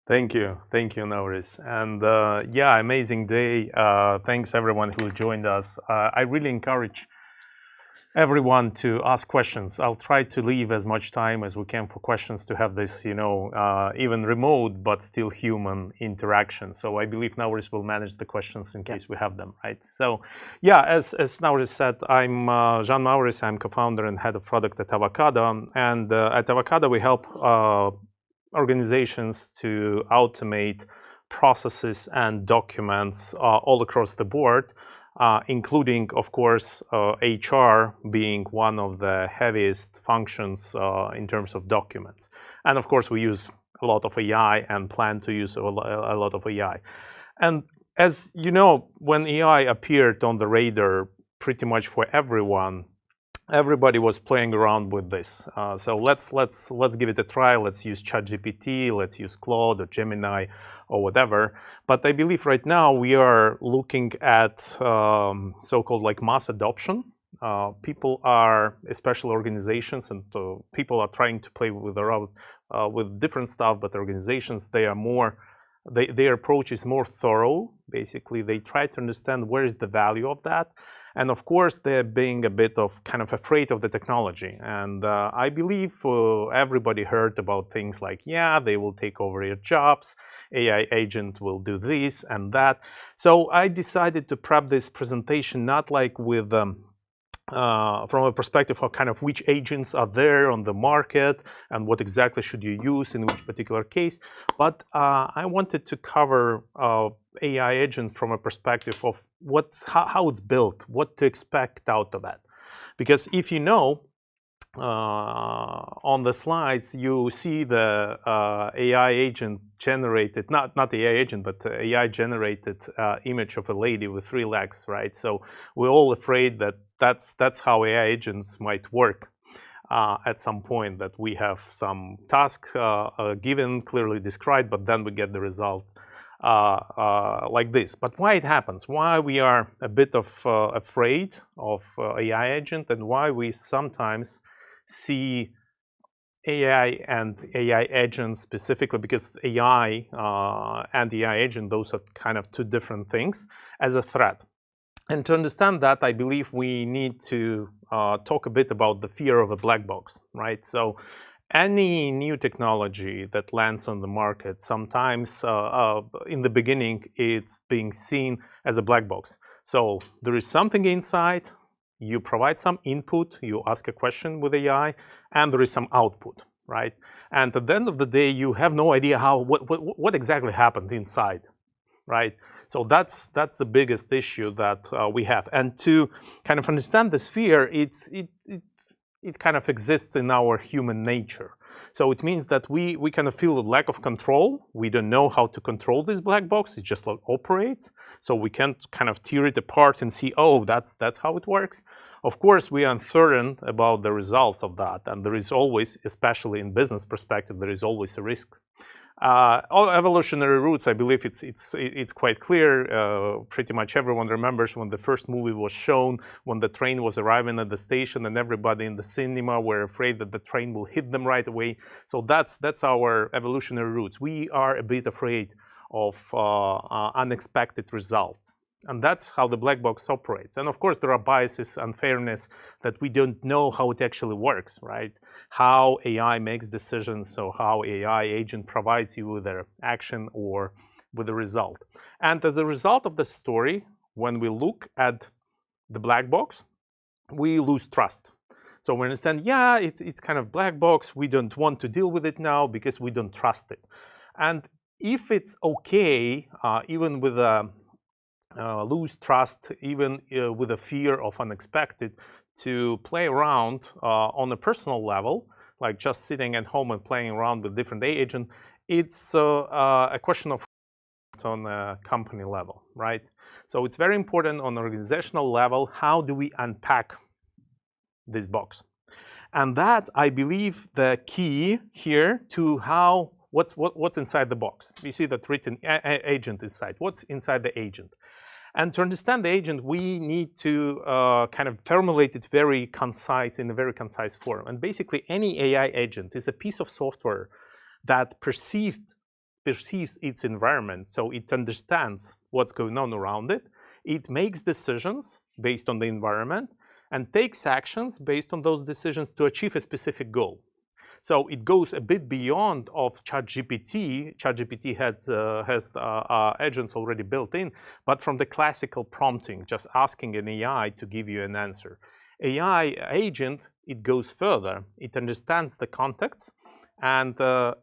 Thank you, Mauris. And yeah, amazing day. Thanks everyone who joined us. I really encourage everyone to ask questions. I'll try to leave as much time as we can for questions to have this, even remote but still human interaction. So I believe Mauris will manage the questions in case we have them, right? So yeah, as Mauris said, I'm Jean Mauris. I'm co-founder and head of product at Avokaado. And at Avokaado, we help organizations to automate processes and documents all across the board, including, of course, HR being one of the heaviest functions in terms of documents. And of course, we use a lot of AI and plan to use a lot of AI. And as you know, when AI appeared on the radar pretty much for everyone, everybody was playing around with this. So let's give it a try. Let's use ChatGPT, let's use Claude or Gemini or whatever. But I believe right now we are looking at so-called like mass adoption. People are, especially organizations, and people are trying to play with different stuff, but organizations, they are more, their approach is more thorough. Basically, they try to understand where is the value of that. And of course, they're being a bit of kind of afraid of the technology. And I believe everybody heard about things like, yeah, they will take over your jobs, AI agent will do this and that. So I decided to prep this presentation not like with from a perspective of kind of which agents are there on the market and what exactly should you use in which particular case, but I wanted to cover AI agents from a perspective of how it's built, what to expect out of that. Because if you know, on the slides, you see the AI agent generated, not the AI agent, but the AI generated image of a lady with 3 legs, right? So we're all afraid that that's how AI agents might work at some point, that we have some task given, clearly described, but then we get the result like this. But why it happens, why we are a bit of afraid of AI agent, and why we sometimes see AI and AI agents specifically, because AI and the AI agent, those are kind of 2 different things, as a threat. And to understand that, I believe we need to talk a bit about the fear of a black box, right? So any new technology that lands on the market, sometimes in the beginning, it's being seen as a black box. So there is something inside, you provide some input, you ask a question with AI, and there is some output, right? And at the end of the day, you have no idea what exactly happened inside, right? So that's the biggest issue that we have. And to kind of understand this fear, it kind of exists in our human nature. So it means that we kind of feel a lack of control. We don't know how to control this black box. It just like operates. So we can't kind of tear it apart and see, oh, that's how it works. Of course, we are uncertain about the results of that. And there is always, especially in business perspective, there is always a risk. All evolutionary roots, I believe it's quite clear. Pretty much everyone remembers when the first movie was shown, when the train was arriving at the station and everybody in the cinema were afraid that the train will hit them right away. So that's our evolutionary roots. We are a bit afraid of unexpected results. And that's how the black box operates. And of course, there are biases, unfairness, that we don't know how it actually works, right? How AI makes decisions, so how AI agent provides you with their action or with a result. And as a result of the story, when we look at the black box, we lose trust. So we understand, yeah, it's kind of black box. We don't want to deal with it now because we don't trust it. And if it's okay, even with a lose trust, even with a fear of unexpected, to play around on a personal level, like just sitting at home and playing around with different AI agent, it's a question of on a company level, right? So it's very important on an organizational level, how do we unpack this box? And that, I believe, the key here to how what's inside the box. You see that written agent inside. What's inside the agent? And to understand the agent, we need to kind of formulate it very concise, in a very concise form. And basically, any AI agent is a piece of software that perceived perceives its environment, so it understands what's going on around it. It makes decisions based on the environment and takes actions based on those decisions to achieve a specific goal. So it goes a bit beyond of ChatGPT. ChatGPT has agents already built in, but from the classical prompting, just asking an AI to give you an answer. AI agent, it goes further. It understands the context, and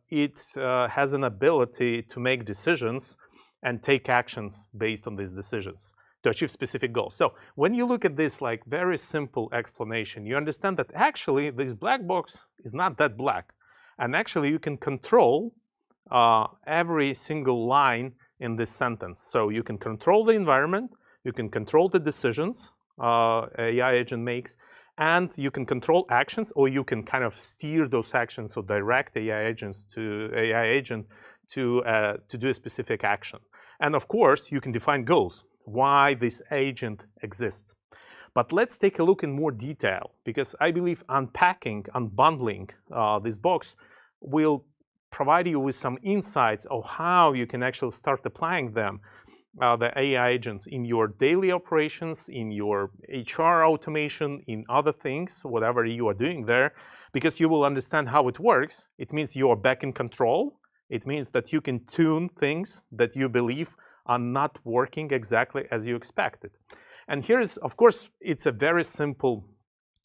it has an ability to make decisions and take actions based on these decisions to achieve specific goals. So when you look at this like very simple explanation, you understand that actually this black box is not that black. And actually you can control every single line in this sentence. So you can control the environment, you can control the decisions AI agent makes, and you can control actions, or you can kind of steer those actions or direct AI agent to do a specific action. And of course, you can define goals, why this agent exists. But let's take a look in more detail, because I believe unbundling this box will provide you with some insights of how you can actually start applying them, the AI agents, in your daily operations, in your HR automation, in other things, whatever you are doing there, because you will understand how it works. It means you are back in control. It means that you can tune things that you believe are not working exactly as you expected. And here is, of course, it's a very simple,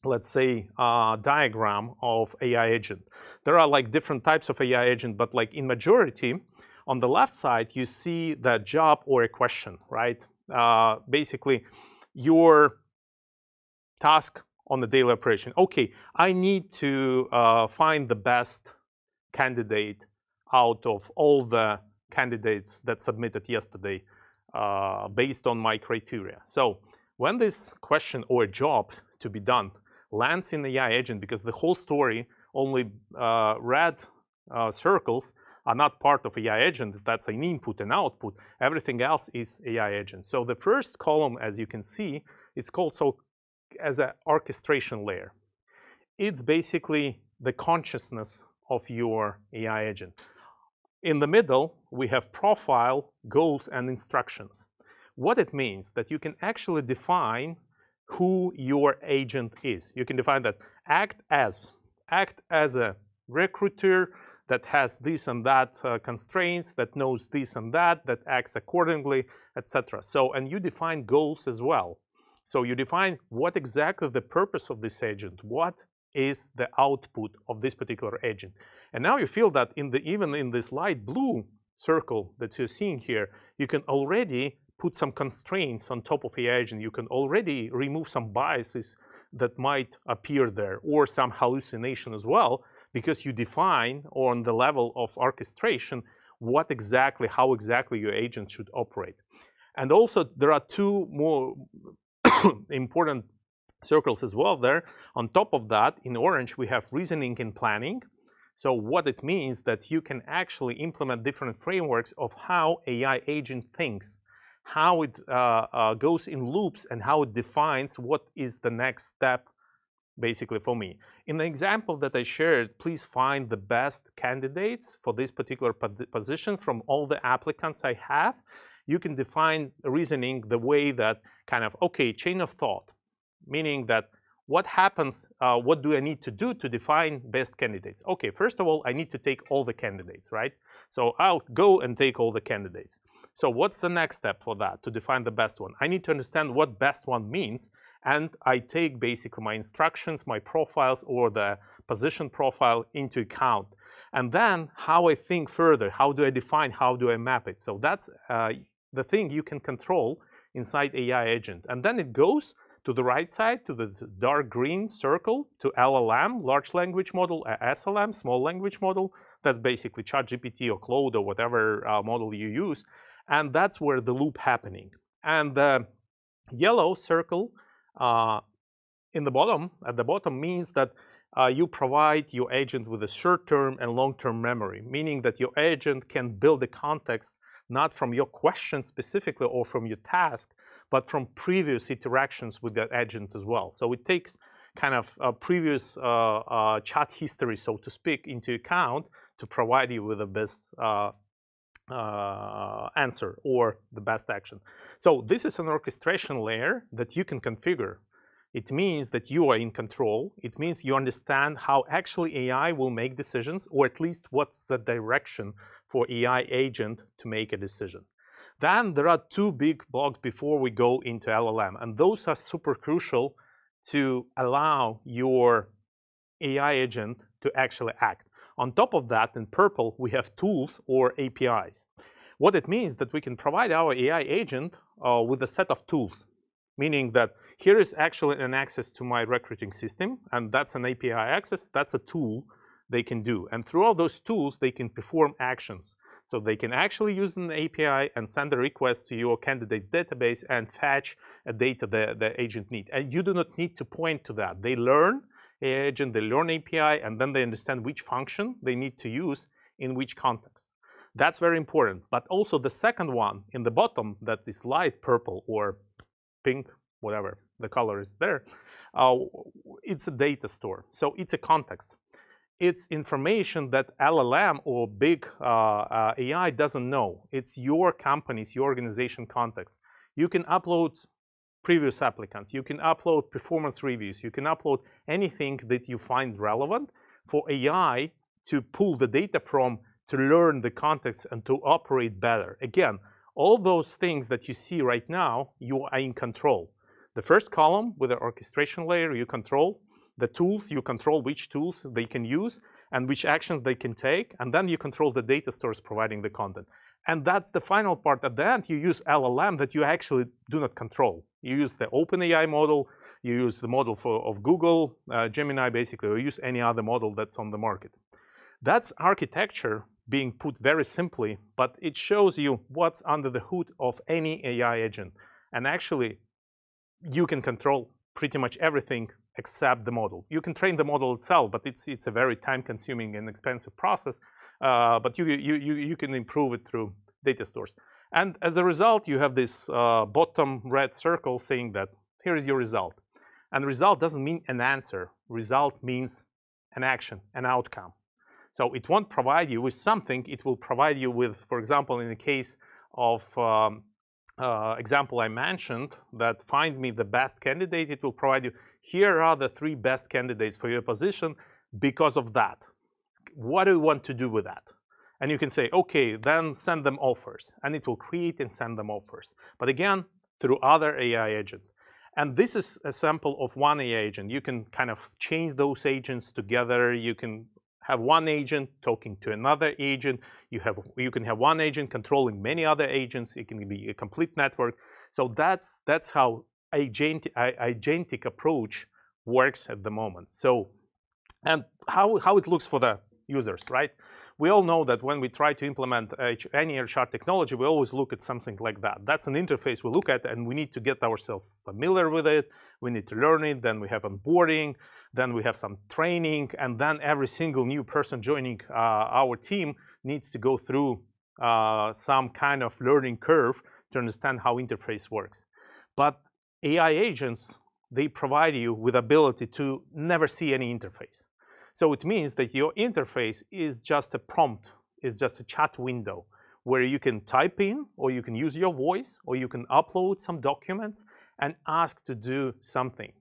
let's say, diagram of AI agent. There are like different types of AI agent, but like in majority, on the left side, you see the job or a question, right? Basically, your task on the daily operation. Okay, I need to find the best candidate out of all the candidates that submitted yesterday based on my criteria. So when this question or job to be done lands in the AI agent, because the whole story, only red circles are not part of AI agent, that's an input and output. Everything else is AI agent. So the first column, as you can see, is called as an orchestration layer. It's basically the consciousness of your AI agent. In the middle, we have profile, goals, and instructions. What it means that you can actually define who your agent is. You can define that act as a recruiter that has this and that constraints, that knows this and that acts accordingly, etc. So, and you define goals as well. So you define what exactly the purpose of this agent, what is the output of this particular agent. And now you feel that even in this light blue circle that you're seeing here, you can already put some constraints on top of the agent. You can already remove some biases that might appear there, or some hallucination as well, because you define on the level of orchestration how exactly your agent should operate. And also there are two more important circles as well there. On top of that, in orange, we have reasoning and planning. So what it means that you can actually implement different frameworks of how AI agent thinks, how it goes in loops, and how it defines what is the next step basically for me. In the example that I shared, please find the best candidates for this particular position from all the applicants I have. You can define reasoning the way that kind of, okay, chain of thought, meaning that what happens, what do I need to do to define best candidates? Okay, first of all, I need to take all the candidates, right? So I'll go and take all the candidates. So what's the next step for that, to define the best one? I need to understand what best one means, and I take basically my instructions, my profiles, or the position profile into account. And then how I think further, how do I define, how do I map it? So that's the thing you can control inside AI agent. And then it goes to the right side, to the dark green circle, to LLM, large language model, SLM, small language model. That's basically ChatGPT or Claude or whatever model you use. And that's where the loop happening. And the yellow circle at the bottom means that you provide your agent with a short-term and long-term memory, meaning that your agent can build a context not from your question specifically or from your task, but from previous interactions with that agent as well. So it takes kind of a previous chat history, so to speak, into account to provide you with the best answer or the best action. So this is an orchestration layer that you can configure. It means that you are in control. It means you understand how actually AI will make decisions, or at least what's the direction for AI agent to make a decision. Then there are two big blocks before we go into LLM, and those are super crucial to allow your AI agent to actually act. On top of that, in purple, we have tools or APIs. What it means that we can provide our AI agent with a set of tools, meaning that here is actually an access to my recruiting system, and that's an API access, that's a tool they can do. And through all those tools, they can perform actions. So they can actually use an API and send a request to your candidates database and fetch a data the agent needs. And you do not need to point to that. They learn agent, they learn API, and then they understand which function they need to use in which context. That's very important. But also the second one in the bottom that is light purple or pink, whatever the color is there, it's a data store. So it's a context. It's information that LLM or big AI doesn't know. It's your company's, your organization context. You can upload previous applicants. You can upload performance reviews. You can upload anything that you find relevant for AI to pull the data from, to learn the context and to operate better. Again, all those things that you see right now, you are in control. The first column with the orchestration layer, you control the tools, you control which tools they can use and which actions they can take, and then you control the data stores providing the content. And that's the final part. At the end, you use LLM that you actually do not control. You use the OpenAI model, you use the model of Google, Gemini basically, or use any other model that's on the market. That's architecture being put very simply, but it shows you what's under the hood of any AI agent. And actually, you can control pretty much everything except the model. You can train the model itself, but it's a very time-consuming and expensive process. But you can improve it through data stores. And as a result, you have this bottom red circle saying that here is your result. And result doesn't mean an answer. Result means an action, an outcome. So it won't provide you with something. It will provide you with, for example, in the case of example I mentioned, that find me the best candidate, it will provide you, here are the 3 best candidates for your position because of that. What do you want to do with that? And you can say, okay, then send them offers. And it will create and send them offers. But again, through other AI agents. And this is a sample of one AI agent. You can kind of change those agents together. You can have one agent talking to another agent. You can have one agent controlling many other agents. It can be a complete network. So that's how agentic approach works at the moment. So, and how it looks for the users, right? We all know that when we try to implement any HR technology, we always look at something like that. That's an interface we look at, and we need to get ourselves familiar with it. We need to learn it. Then we have onboarding. Then we have some training. And then every single new person joining our team needs to go through some kind of learning curve to understand how interface works. But AI agents, they provide you with ability to never see any interface. So it means that your interface is just a prompt, is just a chat window where you can type in, or you can use your voice, or you can upload some documents and ask to do something.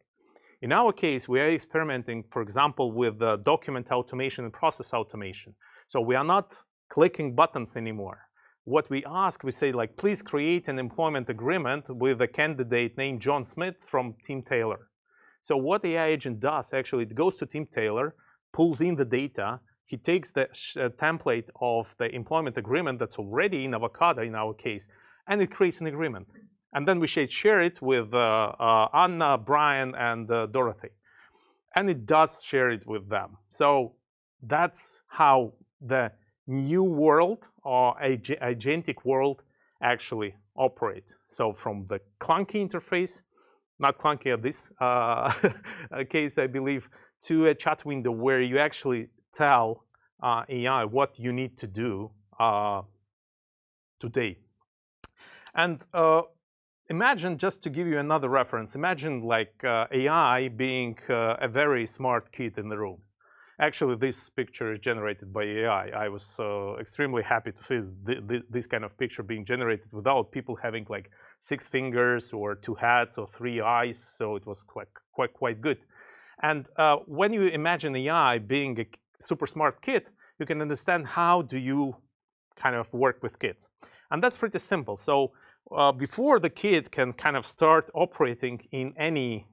In our case, we are experimenting, for example, with document automation and process automation. So we are not clicking buttons anymore. What we ask, we say, like, please create an employment agreement with a candidate named John Smith from Team Taylor. So what the AI agent does, actually, it goes to Team Taylor, pulls in the data, he takes the template of the employment agreement that's already in Avokaado in our case, and it creates an agreement. And then we share it with Anna, Brian, and Dorothy. And it does share it with them. So that's how the new world or agentic world actually operates. So from the clunky interface, not clunky at this case, I believe, to a chat window where you actually tell AI what you need to do today. And imagine, just to give you another reference, imagine like AI being a very smart kid in the room. Actually, this picture is generated by AI. I was extremely happy to see this kind of picture being generated without people having like 6 fingers or 2 hats or 3 eyes. So it was quite good. And when you imagine AI being a super smart kid, you can understand how do you kind of work with kids. And that's pretty simple. So before the kid can kind of start operating in any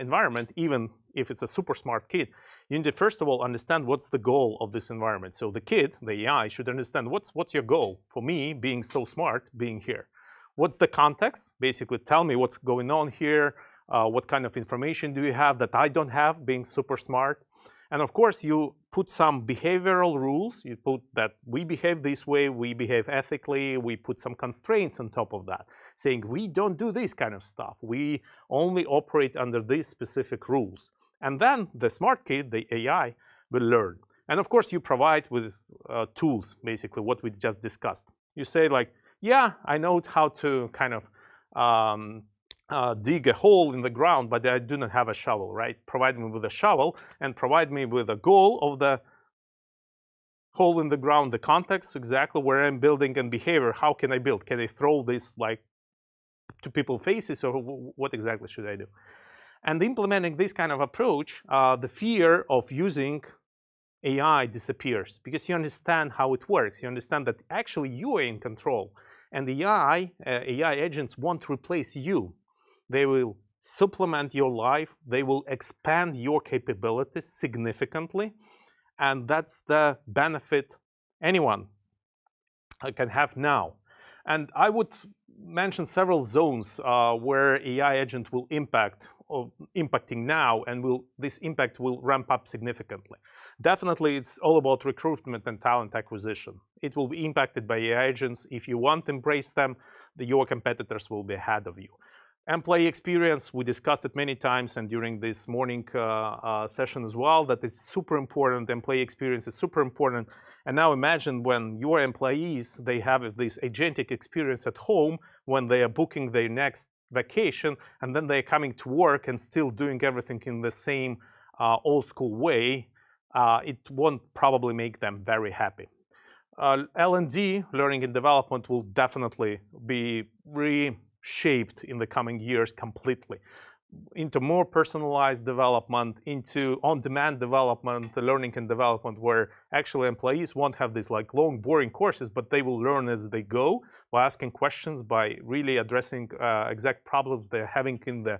environment, even if it's a super smart kid, you need to first of all understand what's the goal of this environment. So the kid, the AI, should understand what's your goal for me being so smart, being here. What's the context? Basically, tell me what's going on here. What kind of information do you have that I don't have, being super smart? And of course, you put some behavioral rules. You put that we behave this way, we behave ethically, we put some constraints on top of that, saying we don't do this kind of stuff. We only operate under these specific rules. And then the smart kid, the AI, will learn. And of course, you provide with tools, basically what we just discussed. You say like, yeah, I know how to kind of dig a hole in the ground, but I do not have a shovel, right? Provide me with a shovel and provide me with a goal of the hole in the ground, the context, exactly where I'm building and behavior. How can I build? Can I throw this like to people's faces, or what exactly should I do? And implementing this kind of approach, the fear of using AI disappears because you understand how it works. You understand that actually you are in control, and the AI agents won't replace you. They will supplement your life. They will expand your capabilities significantly. And that's the benefit anyone can have now. And I would mention several zones where AI agent will impacting now, and this impact will ramp up significantly. Definitely, it's all about recruitment and talent acquisition. It will be impacted by AI agents. If you want to embrace them, your competitors will be ahead of you. Employee experience, we discussed it many times and during this morning session as well, that it's super important. Employee experience is super important. And now imagine when your employees, they have this agentic experience at home when they are booking their next vacation, and then they're coming to work and still doing everything in the same old school way. It won't probably make them very happy. L&D, learning and development, will definitely be reshaped in the coming years completely into more personalized development, into on-demand development, learning and development, where actually employees won't have these like long, boring courses, but they will learn as they go by asking questions, by really addressing exact problems they're having in the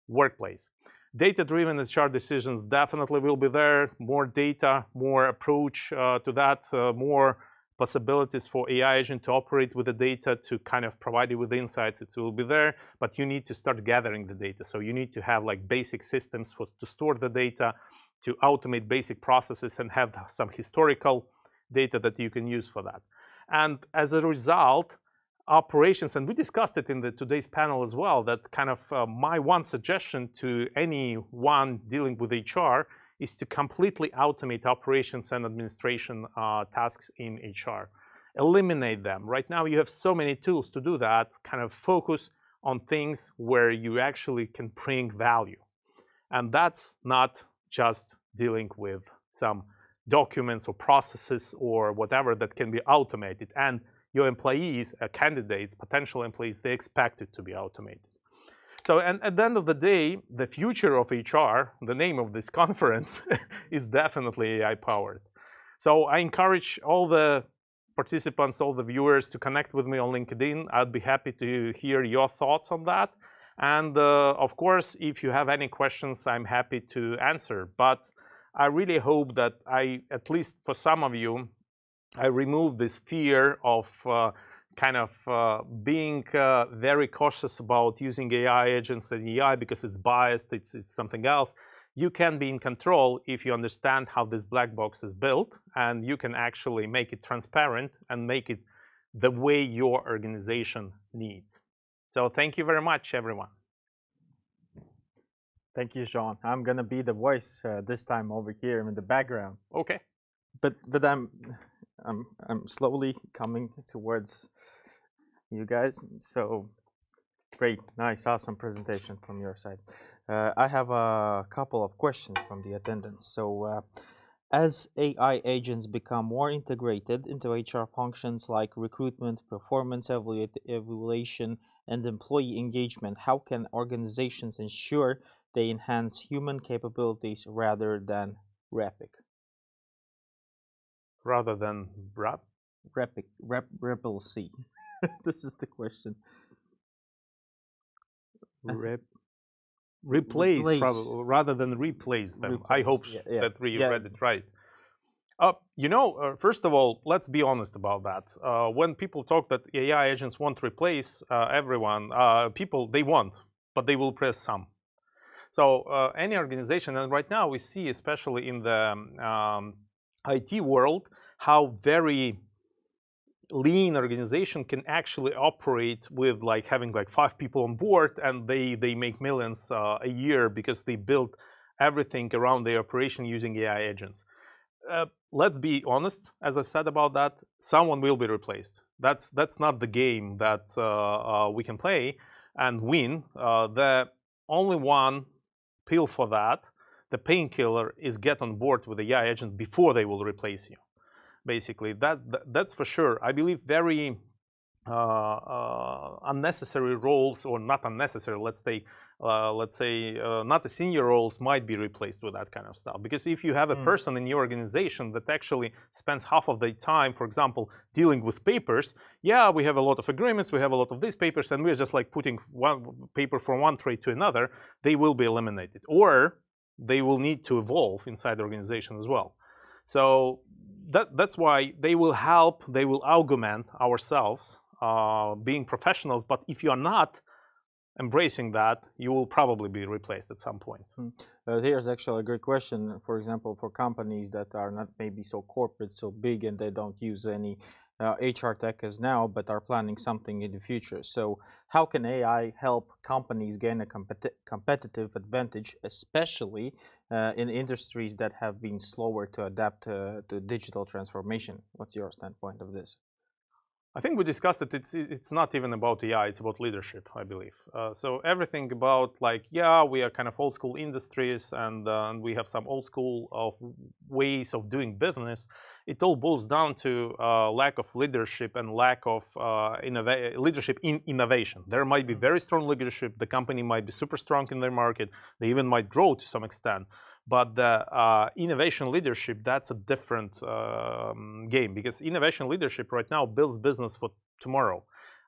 workplace. Data-driven HR decisions definitely will be there. More data, more approach to that, more possibilities for AI agent to operate with the data to kind of provide you with insights. It will be there, but you need to start gathering the data. So you need to have like basic systems to store the data, to automate basic processes, and have some historical data that you can use for that. And as a result, operations, and we discussed it in today's panel as well, that kind of my one suggestion to anyone dealing with HR is to completely automate operations and administration tasks in HR. Eliminate them. Right now you have so many tools to do that. Kind of focus on things where you actually can bring value. And that's not just dealing with some documents or processes or whatever that can be automated. And your employees, candidates, potential employees, they expect it to be automated. So, and at the end of the day, the future of HR, the name of this conference, is definitely AI-powered. So I encourage all the participants, all the viewers to connect with me on LinkedIn. I'd be happy to hear your thoughts on that. And of course, if you have any questions, I'm happy to answer. But I really hope that at least for some of you, I remove this fear of being very cautious about using AI agents and AI because it's biased, it's something else. You can be in control if you understand how this black box is built, and you can actually make it transparent and make it the way your organization needs. So thank you very much, everyone. Thank you, Sean. I'm gonna be the voice this time over here in the background. Okay. But I'm slowly coming towards you guys. So great, nice, awesome presentation from your side. I have a couple of questions from the attendants. So As AI agents become more integrated into HR functions like recruitment, performance evaluation, and employee engagement, how can organizations ensure they enhance human capabilities rather than replic? Rather than rap? Replicacy. This is the question. Rep replace Replace. rather than replace them. I Replace. hope Yeah, yeah, that we yeah. read it right. First of all, let's be honest about that. When people talk that AI agents won't replace everyone, people, they won't, but they will replace some. So any organization, and right now we see, especially in the IT world, how very lean organization can actually operate with like having like 5 people on board, and they make millions a year because they built everything around the operation using AI agents. Let's be honest, as I said about that, someone will be replaced. That's not the game that we can play and win. The only one pill for that, the painkiller, is get on board with the AI agent before they will replace you. Basically, that's for sure. I believe very unnecessary roles, or not unnecessary, let's say not the senior roles, might be replaced with that kind of stuff. Because if you have a person in your organization that actually spends half of the time, for example, dealing with papers, yeah, we have a lot of agreements, we have a lot of these papers, and we're just like putting one paper from one trade to another, they will be eliminated, or they will need to evolve inside the organization as well. So that's why they will help, they will augment ourselves, being professionals. But if you are not embracing that, you will probably be replaced at some point. Here's actually a great question. For example, for companies that are not maybe so corporate, so big, and they don't use any HR tech as now, but are planning something in the future. So how can AI help companies gain a competitive advantage, especially in industries that have been slower to adapt to digital transformation? What's your standpoint of this? I think we discussed it. It's not even about AI. It's about leadership, I believe. So everything about like, yeah, we are kind of old school industries, and we have some old school of ways of doing business. It all boils down to lack of leadership and lack of leadership in innovation. There might be very strong leadership. The company might be super strong in their market. They even might grow to some extent. But the innovation leadership, that's a different game, because innovation leadership right now builds business for tomorrow.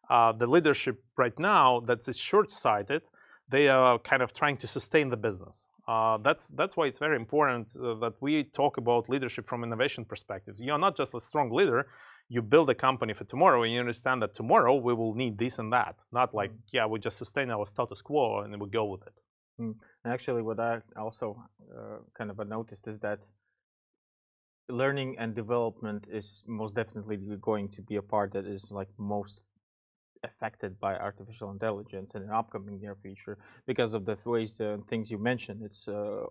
The leadership right now that's short-sighted, they are kind of trying to sustain the business. That's why it's very important that we talk about leadership from innovation perspective. You're not just a strong leader. You build a company for tomorrow, and you understand that tomorrow we will need this and that. Not like, yeah, we just sustain our status quo and we go with it. Actually, what I also kind of noticed is that learning and development is most definitely going to be a part that is like most affected by artificial intelligence in the upcoming near future, because of the ways and things you mentioned. It's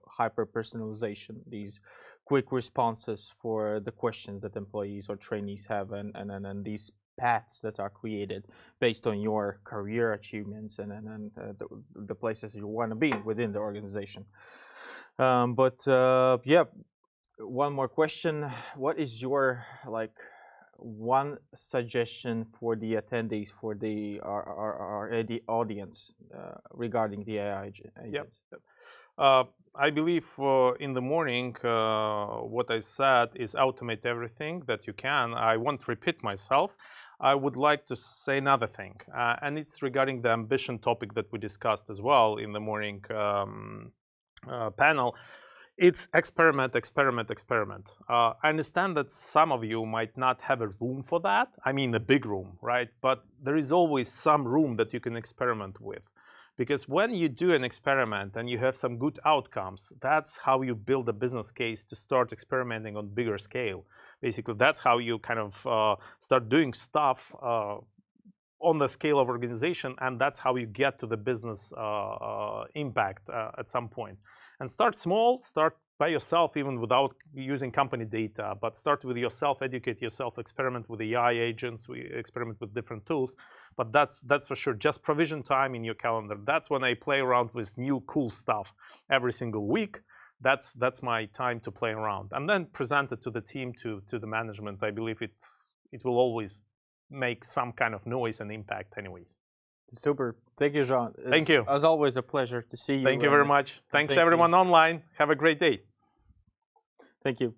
hyper personalization, these quick responses for the questions that employees or trainees have, and these paths that are created based on your career achievements and the places you want to be within the organization. Yeah, one more question. What is your like one suggestion for the attendees, for our audience regarding the AI agents? Yep. I believe in the morning, what I said is automate everything that you can. I won't repeat myself. I would like to say another thing, and it's regarding the ambition topic that we discussed as well in the morning panel. It's experiment, experiment, experiment. I understand that some of you might not have a room for that. I mean, a big room, right? But there is always some room that you can experiment with. Because when you do an experiment and you have some good outcomes, that's how you build a business case to start experimenting on bigger scale. Basically, that's how you kind of start doing stuff on the scale of organization, and that's how you get to the business impact at some point. And start small, start by yourself, even without using company data, but start with yourself, educate yourself, experiment with AI agents, we experiment with different tools. But that's for sure. Just provision time in your calendar. That's when I play around with new cool stuff every single week. that's my time to play around, and then present it to the team, to the management. I believe it will always make some kind of noise and impact anyways. Super. Thank you, Jean. Thank you. As always, a pleasure to see you. Thank you very much. Thanks everyone online. Have a great day. Thank you.